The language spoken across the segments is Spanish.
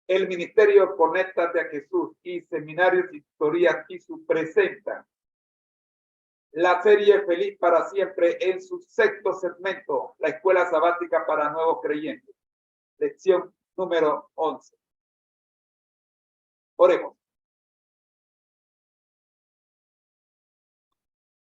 El Ministerio Conéctate a Jesús y Seminarios y Tutorías Jesús presentan la serie Feliz para Siempre en su sexto segmento, la Escuela Sabática para Nuevos Creyentes, lección número 11. Oremos.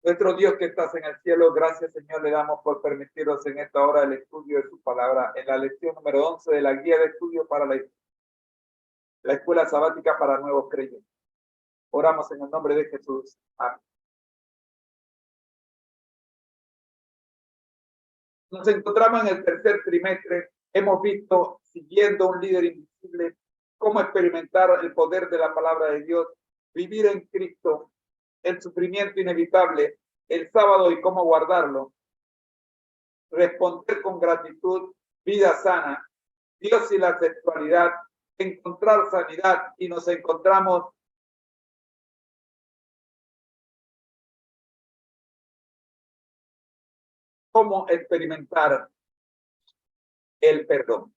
Nuestro Dios que estás en el cielo, gracias Señor le damos por permitirnos en esta hora el estudio de su palabra en la lección número 11 de la guía de estudio para la Escuela Sabática para Nuevos Creyentes. Oramos en el nombre de Jesús. Amén. Nos encontramos en el tercer trimestre. Hemos visto, siguiendo un líder invisible, cómo experimentar el poder de la palabra de Dios, vivir en Cristo, el sufrimiento inevitable, el sábado y cómo guardarlo, responder con gratitud, vida sana, Dios y la sexualidad, encontrar sanidad, y nos encontramos cómo experimentar el perdón.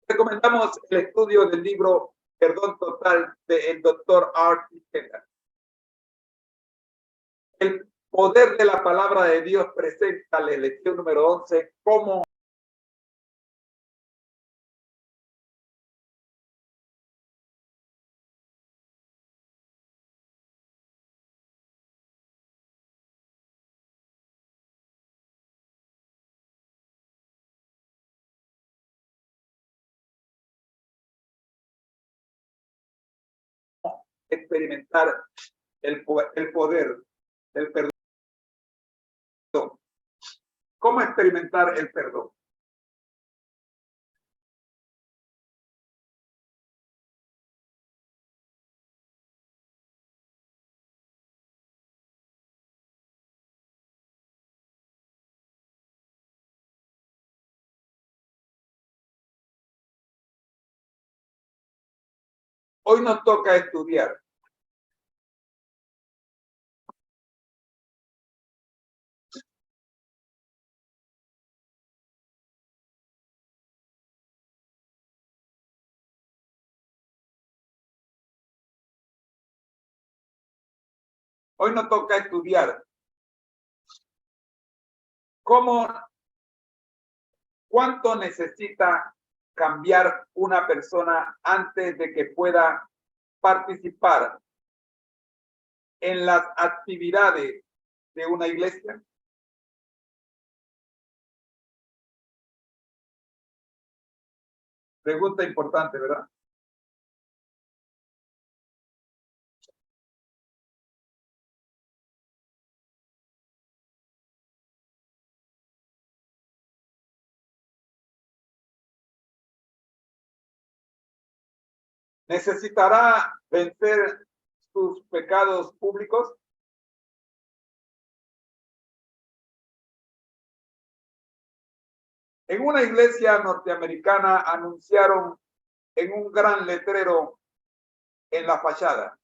Recomendamos el estudio del libro Perdón Total del doctor Art Kendall. El poder de la palabra de Dios presenta la lección número 11 como experimentar el poder del perdón. ¿Cómo experimentar el perdón? Hoy nos toca estudiar cuánto necesita cambiar una persona antes de que pueda participar en las actividades de una iglesia. Pregunta importante, ¿verdad? ¿Necesitará vencer sus pecados públicos? En una iglesia norteamericana anunciaron en un gran letrero en la fachada: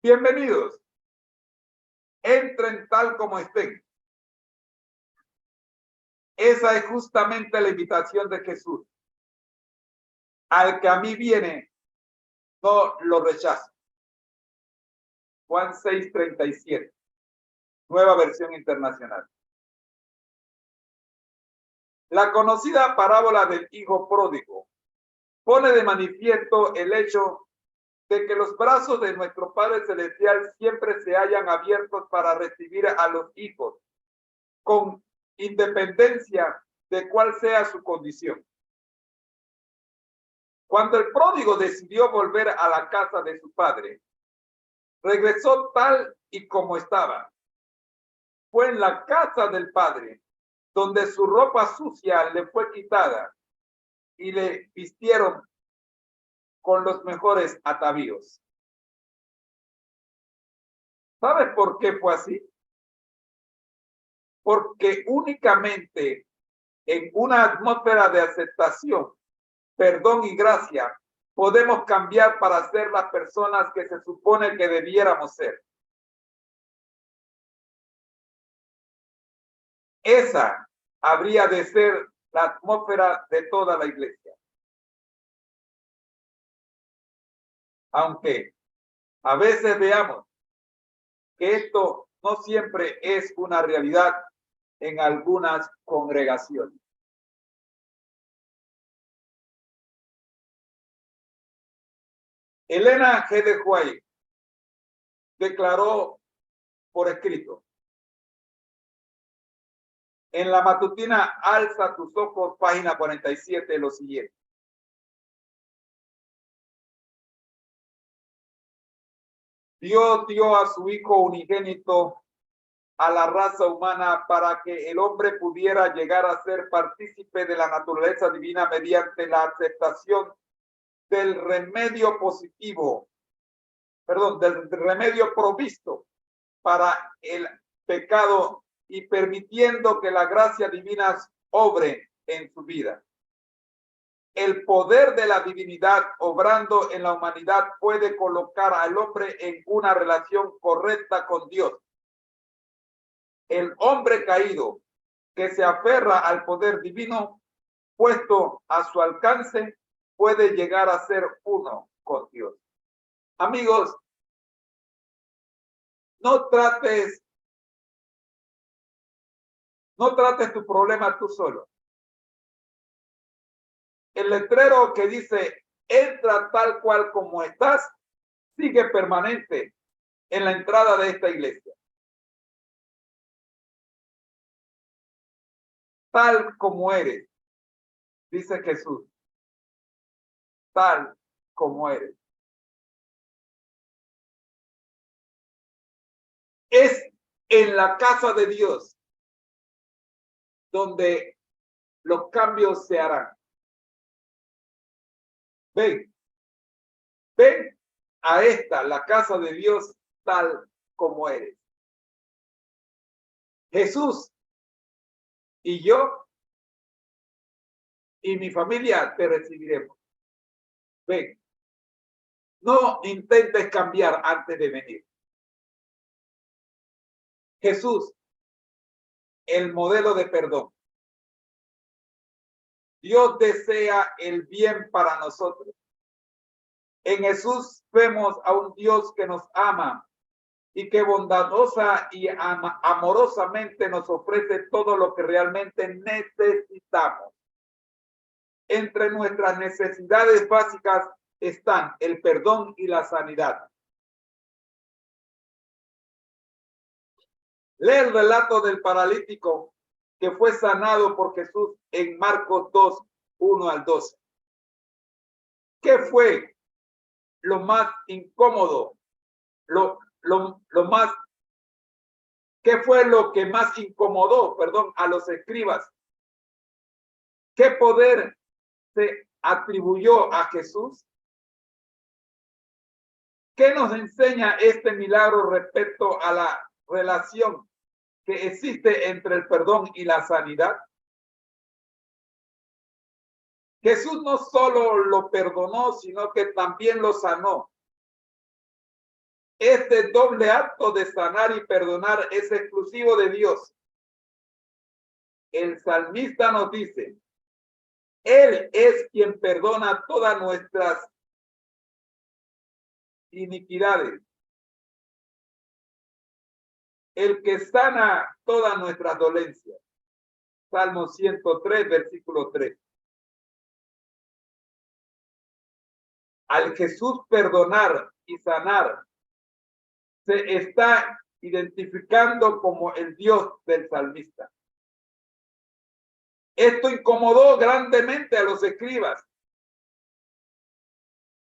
bienvenidos, entren tal como estén. Esa es justamente la invitación de Jesús. Al que a mí viene, no lo rechazo. Juan 6:37, Nueva Versión Internacional. La conocida parábola del hijo pródigo pone de manifiesto el hecho de que los brazos de nuestro Padre Celestial siempre se hallan abiertos para recibir a los hijos, con independencia de cuál sea su condición. Cuando el pródigo decidió volver a la casa de su padre, regresó tal y como estaba. Fue en la casa del padre donde su ropa sucia le fue quitada y le vistieron con los mejores atavíos. ¿Sabes por qué fue así? Porque únicamente en una atmósfera de aceptación, perdón y gracia podemos cambiar para ser las personas que se supone que debiéramos ser. Esa habría de ser la atmósfera de toda la iglesia. Aunque a veces veamos que esto no siempre es una realidad en algunas congregaciones. Elena G. de White declaró por escrito: en la matutina Alza tus ojos, página 47, lo siguiente: Dios dio a su Hijo unigénito a la raza humana para que el hombre pudiera llegar a ser partícipe de la naturaleza divina mediante la aceptación del remedio positivo, del remedio provisto para el pecado y permitiendo que la gracia divina obre en su vida. El poder de la divinidad obrando en la humanidad puede colocar al hombre en una relación correcta con Dios. El hombre caído que se aferra al poder divino puesto a su alcance puede llegar a ser uno con Dios. Amigos, no trates tu problema tú solo. El letrero que dice entra tal cual como estás sigue permanente en la entrada de esta iglesia. Tal como eres, dice Jesús, tal como eres. Es en la casa de Dios donde los cambios se harán. Ven a esta, la casa de Dios, tal como eres. Jesús y yo y mi familia te recibiremos. Ven, no intentes cambiar antes de venir. Jesús, el modelo de perdón. Dios desea el bien para nosotros. En Jesús vemos a un Dios que nos ama y que bondadosa y amorosamente nos ofrece todo lo que realmente necesitamos. Entre nuestras necesidades básicas están el perdón y la sanidad. Lee el relato del paralítico que fue sanado por Jesús en Marcos 2, 1 al 12. ¿Qué fue lo más incómodo? ¿Qué fue lo que más incomodó, a los escribas? ¿Qué poder se atribuyó a Jesús? ¿Qué nos enseña este milagro respecto a la relación que existe entre el perdón y la sanidad? Jesús no solo lo perdonó, sino que también lo sanó. Este doble acto de sanar y perdonar es exclusivo de Dios. El salmista nos dice: Él es quien perdona todas nuestras iniquidades, el que sana todas nuestras dolencias. Salmo 103, versículo 3. Al Jesús perdonar y sanar, se está identificando como el Dios del salmista. Esto incomodó grandemente a los escribas,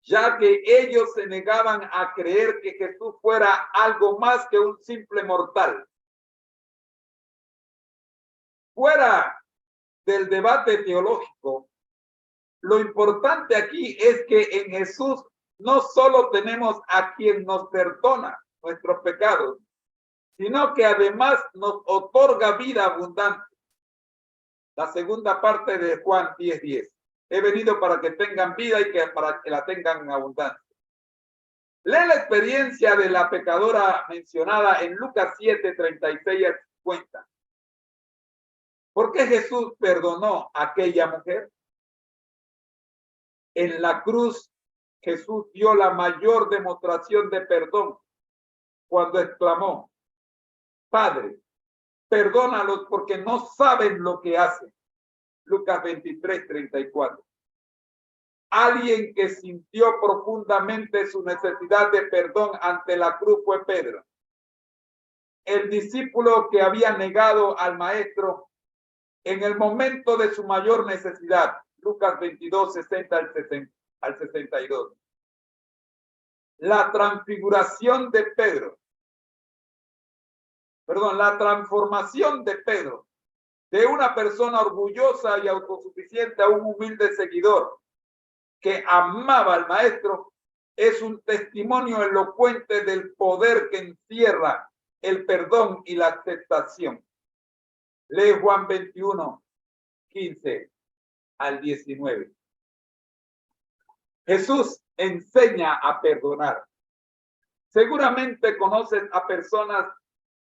ya que ellos se negaban a creer que Jesús fuera algo más que un simple mortal. Fuera del debate teológico, lo importante aquí es que en Jesús no solo tenemos a quien nos perdona nuestros pecados, sino que además nos otorga vida abundante. La segunda parte de Juan 10:10. He venido para que tengan vida y que para que la tengan en abundancia. Lee la experiencia de la pecadora mencionada en Lucas 7, 36 al 50. ¿Por qué Jesús perdonó a aquella mujer? En la cruz, Jesús dio la mayor demostración de perdón cuando exclamó: Padre, perdónalos porque no saben lo que hacen. Lucas 23, 34. Alguien que sintió profundamente su necesidad de perdón ante la cruz fue Pedro, el discípulo que había negado al maestro en el momento de su mayor necesidad. Lucas 22, 60 al 62. La transfiguración de Pedro, la transformación de Pedro, de una persona orgullosa y autosuficiente a un humilde seguidor que amaba al maestro, es un testimonio elocuente del poder que encierra el perdón y la aceptación. Lee Juan 21, 15 al 19. Jesús enseña a perdonar. Seguramente conoces a personas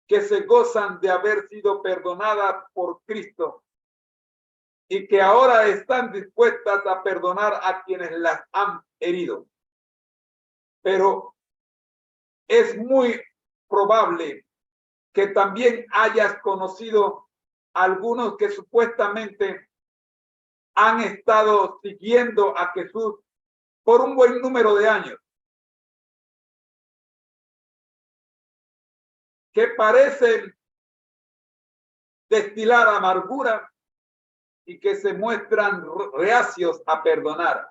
que se gozan de haber sido perdonadas por Cristo y que ahora están dispuestas a perdonar a quienes las han herido. Pero es muy probable que también hayas conocido algunos que supuestamente han estado siguiendo a Jesús por un buen número de años, que parecen destilar amargura y que se muestran reacios a perdonar.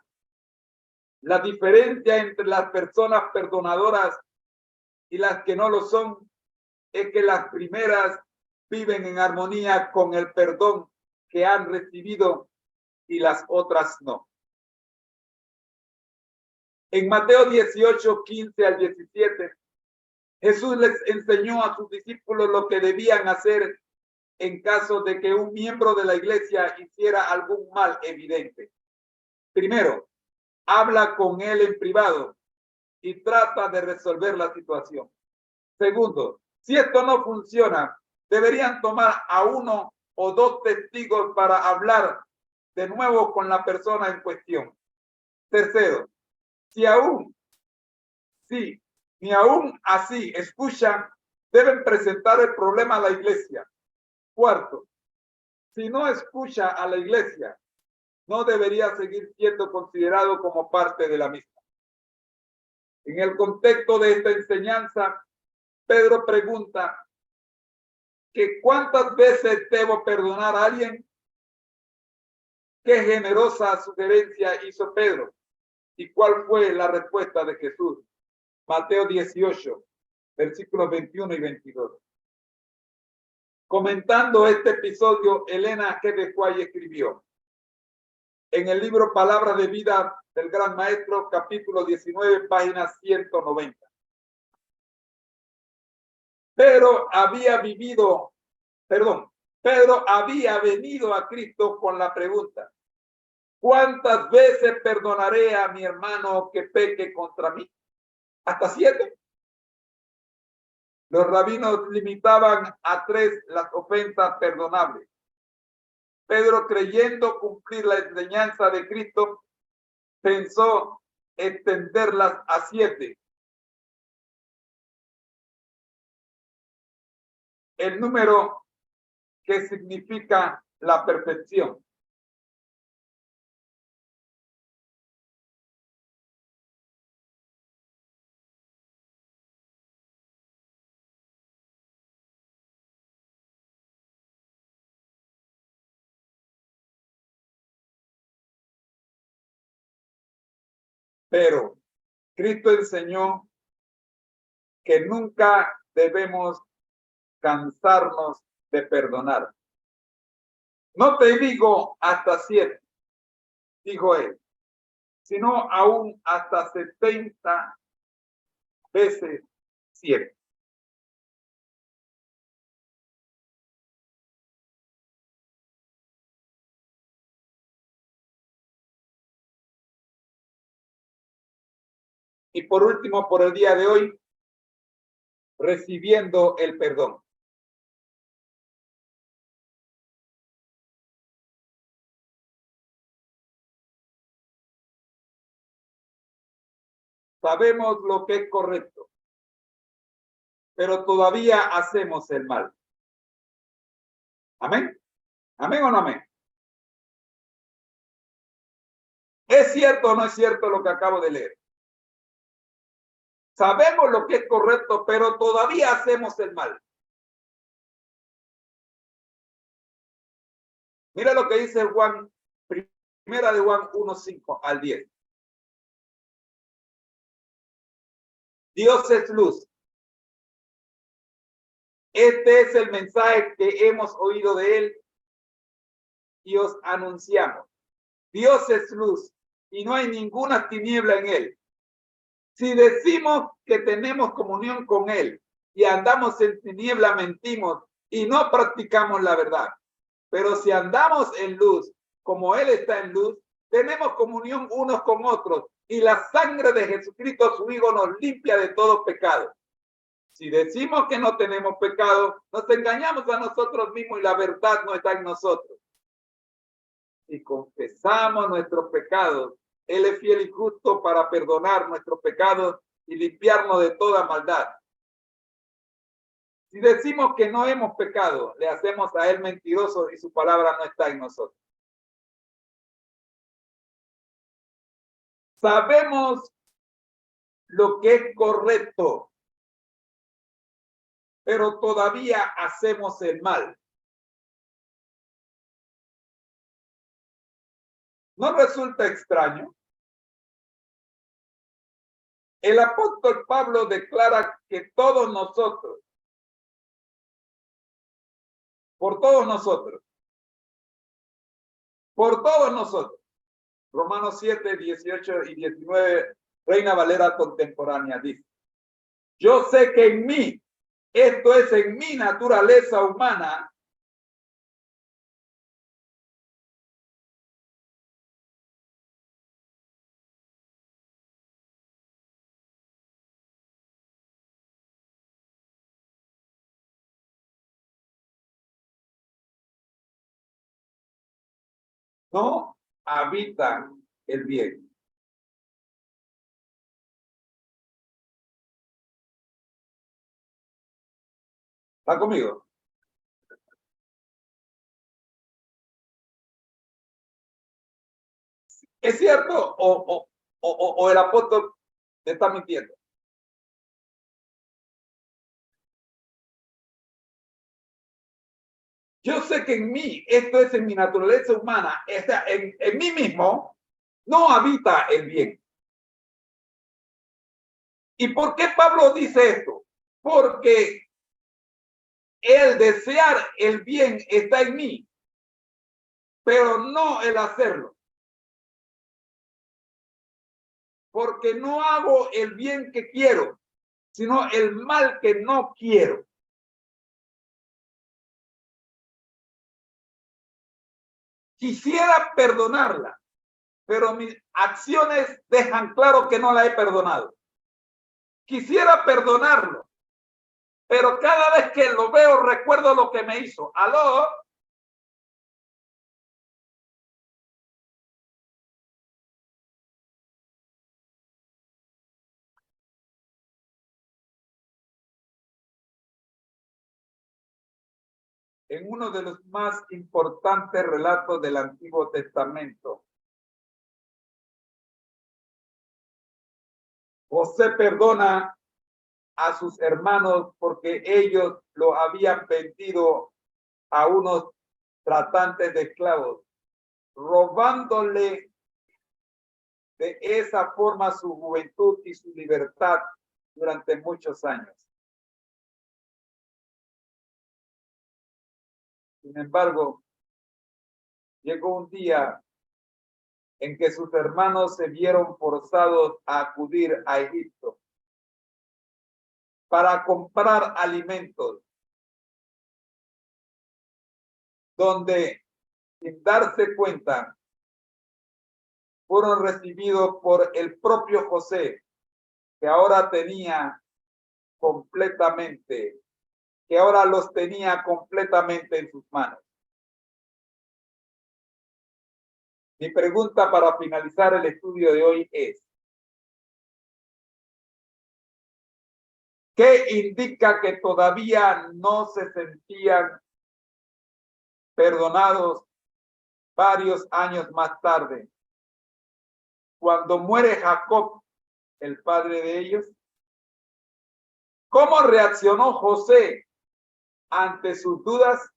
La diferencia entre las personas perdonadoras y las que no lo son es que las primeras viven en armonía con el perdón que han recibido y las otras no. En Mateo 18, 15 al 17, Jesús les enseñó a sus discípulos lo que debían hacer en caso de que un miembro de la iglesia hiciera algún mal evidente. Primero, habla con él en privado y trata de resolver la situación. Segundo, si esto no funciona, deberían tomar a uno o dos testigos para hablar de nuevo con la persona en cuestión. Tercero, ni aún así escuchan, deben presentar el problema a la iglesia. Cuarto, si no escucha a la iglesia, no debería seguir siendo considerado como parte de la misma. En el contexto de esta enseñanza, Pedro pregunta que ¿cuántas veces debo perdonar a alguien? Qué generosa sugerencia hizo Pedro. ¿Y cuál fue la respuesta de Jesús? Mateo 18, versículos 21 y 22. Comentando este episodio, Elena G. de White escribió en el libro Palabra de Vida del Gran Maestro, capítulo 19, página 190. Pedro había venido a Cristo con la pregunta: ¿cuántas veces perdonaré a mi hermano que peque contra mí? ¿Hasta 7? Los rabinos limitaban a 3 las ofensas perdonables. Pedro, creyendo cumplir la enseñanza de Cristo, pensó extenderlas a 7. El número que significa la perfección. Pero Cristo enseñó que nunca debemos cansarnos de perdonar. No te digo hasta 7, dijo él, sino aún hasta 70 veces 7. Y por último, por el día de hoy, recibiendo el perdón. Sabemos lo que es correcto, pero todavía hacemos el mal. ¿Amén? ¿Amén o no amén? ¿Es cierto o no es cierto lo que acabo de leer? Sabemos lo que es correcto, pero todavía hacemos el mal. Mira lo que dice Juan, primera de Juan 1:5 al 10. Dios es luz. Este es el mensaje que hemos oído de él y os anunciamos. Dios es luz y no hay ninguna tiniebla en él. Si decimos que tenemos comunión con él y andamos en tiniebla, mentimos y no practicamos la verdad. Pero si andamos en luz, como él está en luz, tenemos comunión unos con otros y la sangre de Jesucristo, su Hijo, nos limpia de todo pecado. Si decimos que no tenemos pecado, nos engañamos a nosotros mismos y la verdad no está en nosotros. Si confesamos nuestros pecados, Él es fiel y justo para perdonar nuestros pecados y limpiarnos de toda maldad. Si decimos que no hemos pecado, le hacemos a Él mentiroso y su palabra no está en nosotros. Sabemos lo que es correcto, pero todavía hacemos el mal. ¿No resulta extraño? El apóstol Pablo declara que todos nosotros, por todos nosotros, Romanos 7, 18 y 19, Reina Valera contemporánea, dice: yo sé que en mí, esto es en mi naturaleza humana, no habita el bien. ¿Está conmigo? ¿Es cierto o el apóstol te está mintiendo? Yo sé que en mí, esto es en mi naturaleza humana, en mí mismo, no habita el bien. ¿Y por qué Pablo dice esto? Porque el desear el bien está en mí, pero no el hacerlo. Porque no hago el bien que quiero, sino el mal que no quiero. Quisiera perdonarla, pero mis acciones dejan claro que no la he perdonado. Quisiera perdonarlo, pero cada vez que lo veo recuerdo lo que me hizo. ¿Aló? En uno de los más importantes relatos del Antiguo Testamento, José perdona a sus hermanos porque ellos lo habían vendido a unos tratantes de esclavos, robándole de esa forma su juventud y su libertad durante muchos años. Sin embargo, llegó un día en que sus hermanos se vieron forzados a acudir a Egipto para comprar alimentos, donde, sin darse cuenta, fueron recibidos por el propio José que ahora tenía completamente, que ahora los tenía completamente en sus manos. Mi pregunta para finalizar el estudio de hoy es, ¿qué indica que todavía no se sentían perdonados varios años más tarde, cuando muere Jacob, el padre de ellos? ¿Cómo reaccionó José ante sus dudas?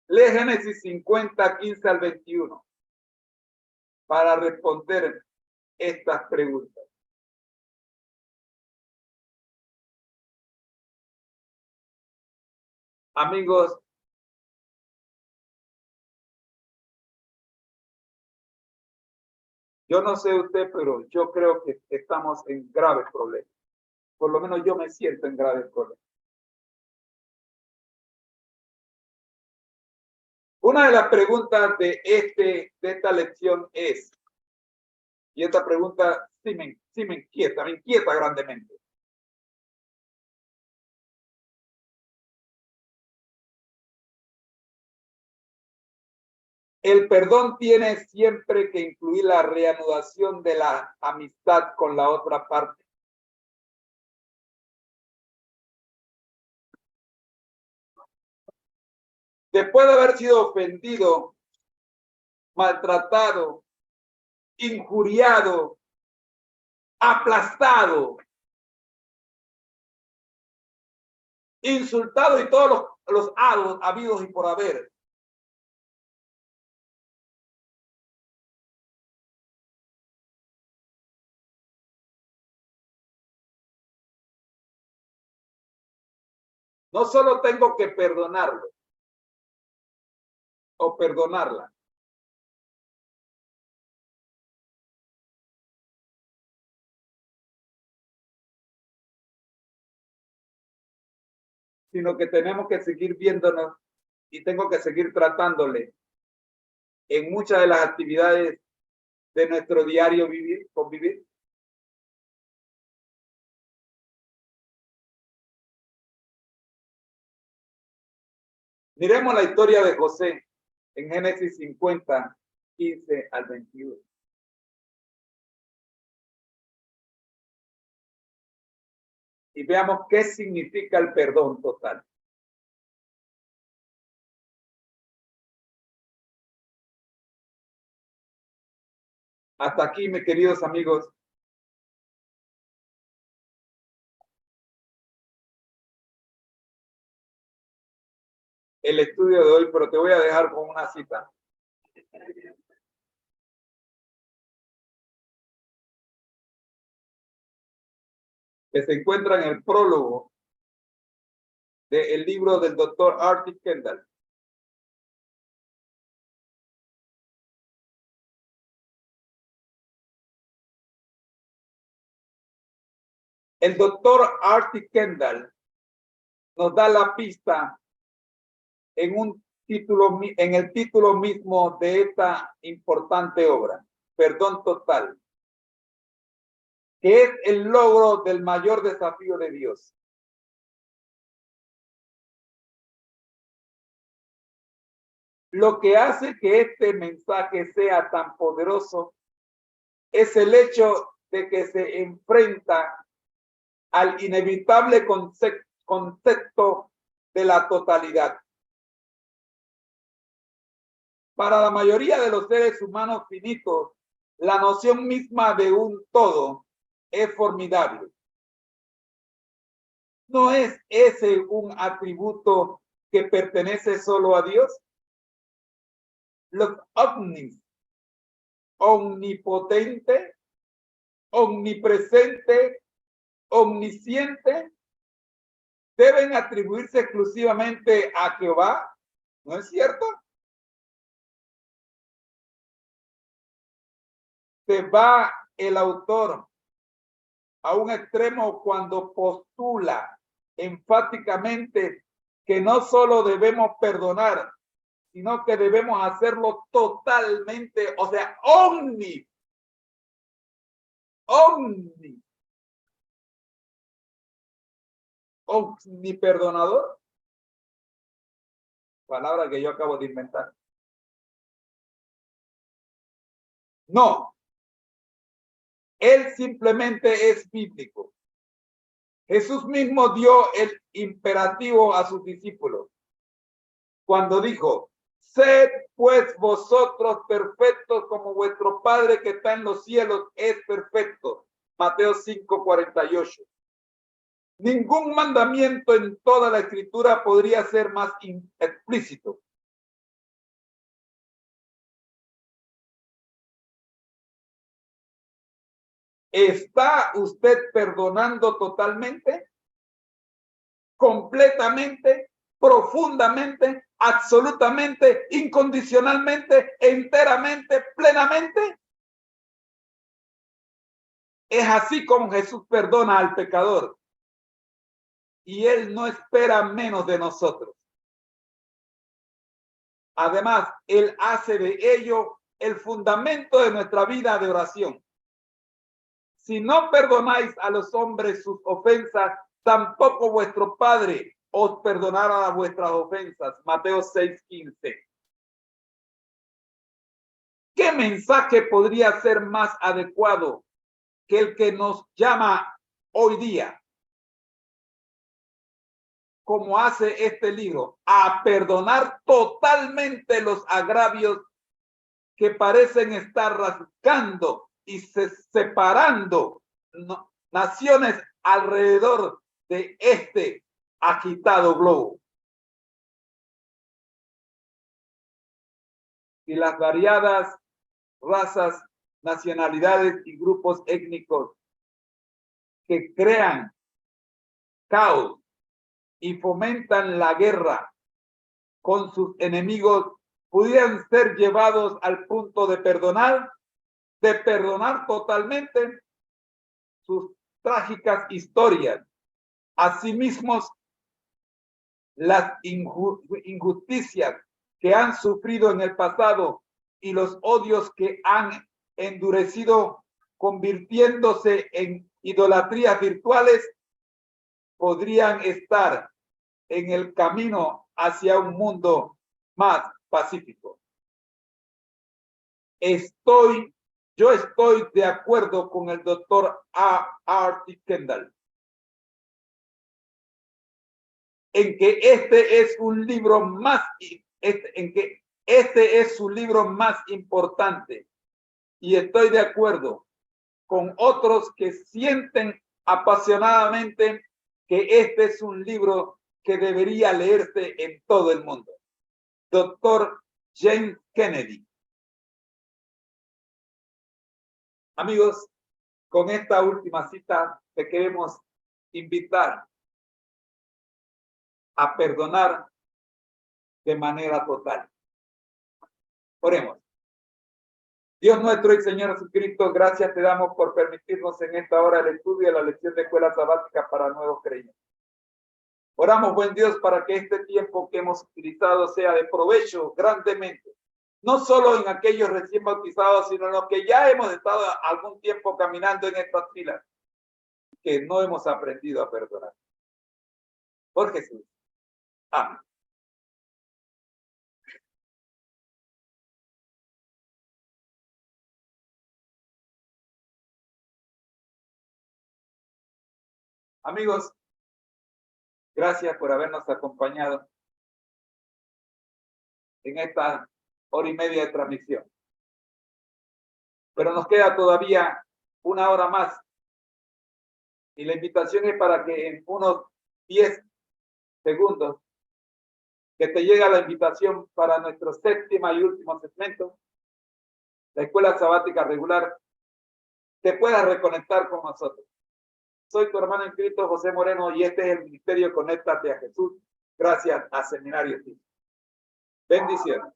Lee Génesis 50, 15 al 21 para responder estas preguntas. Amigos, yo no sé usted, pero yo creo que estamos en graves problemas. Por lo menos yo me siento en graves problemas. Una de las preguntas de esta lección es, y esta pregunta sí me inquieta grandemente. El perdón tiene siempre que incluir la reanudación de la amistad con la otra parte. Después de haber sido ofendido, maltratado, injuriado, aplastado, insultado y todos los habidos y por haber. No solo tengo que perdonarlo o perdonarla, sino que tenemos que seguir viéndonos y tengo que seguir tratándole en muchas de las actividades de nuestro diario convivir. Miremos la historia de José en Génesis 50, 15 al 21. Y veamos qué significa el perdón total. Hasta aquí, mis queridos amigos. El estudio de hoy, pero te voy a dejar con una cita. Que se encuentra en el prólogo del libro del doctor Arthur Kendall. El doctor Arthur Kendall nos da la pista en el título mismo de esta importante obra, Perdón Total, que es el logro del mayor desafío de Dios. Lo que hace que este mensaje sea tan poderoso es el hecho de que se enfrenta al inevitable concepto de la totalidad. Para la mayoría de los seres humanos finitos, la noción misma de un todo es formidable. ¿No es ese un atributo que pertenece solo a Dios? Los ovnis, omnipotente, omnipresente, omnisciente, deben atribuirse exclusivamente a Jehová, ¿no es cierto? Se va el autor a un extremo cuando postula enfáticamente que no solo debemos perdonar, sino que debemos hacerlo totalmente, o sea, omniperdonador, palabra que yo acabo de inventar. No, él simplemente es bíblico. Jesús mismo dio el imperativo a sus discípulos cuando dijo: sed pues vosotros perfectos como vuestro Padre que está en los cielos es perfecto. Mateo 5:48. Ningún mandamiento en toda la Escritura podría ser más explícito. ¿Está usted perdonando totalmente, completamente, profundamente, absolutamente, incondicionalmente, enteramente, plenamente? Es así como Jesús perdona al pecador. Y Él no espera menos de nosotros. Además, Él hace de ello el fundamento de nuestra vida de oración. Si no perdonáis a los hombres sus ofensas, tampoco vuestro Padre os perdonará vuestras ofensas. Mateo 6:15. ¿Qué mensaje podría ser más adecuado que el que nos llama hoy día, como hace este libro, a perdonar totalmente los agravios que parecen estar rasgando y separando naciones alrededor de este agitado globo? Y las variadas razas, nacionalidades y grupos étnicos que crean caos y fomentan la guerra con sus enemigos pudieran ser llevados al punto de perdonar totalmente sus trágicas historias. Asimismo, las injusticias que han sufrido en el pasado y los odios que han endurecido, convirtiéndose en idolatrías virtuales, podrían estar en el camino hacia un mundo más pacífico. Yo estoy de acuerdo con el doctor R.T. Kendall en que este es su libro más importante, y estoy de acuerdo con otros que sienten apasionadamente que este es un libro que debería leerse en todo el mundo. Doctor James Kennedy. Amigos, con esta última cita te queremos invitar a perdonar de manera total. Oremos. Dios nuestro y Señor Jesucristo, gracias te damos por permitirnos en esta hora el estudio de la lección de escuela sabática para nuevos creyentes. Oramos, buen Dios, para que este tiempo que hemos utilizado sea de provecho grandemente, no solo en aquellos recién bautizados, sino en los que ya hemos estado algún tiempo caminando en estas filas, que no hemos aprendido a perdonar. Por Jesús. Amén. Amigos, gracias por habernos acompañado en esta hora y media de transmisión. Pero nos queda todavía una hora más. Y la invitación es para que en unos 10 segundos que te llega la invitación para nuestro séptimo y último segmento, la escuela sabática regular, te puedas reconectar con nosotros. Soy tu hermano en Cristo, José Moreno, y este es el ministerio Conéctate a Jesús, gracias a Seminario TIC. Bendiciones.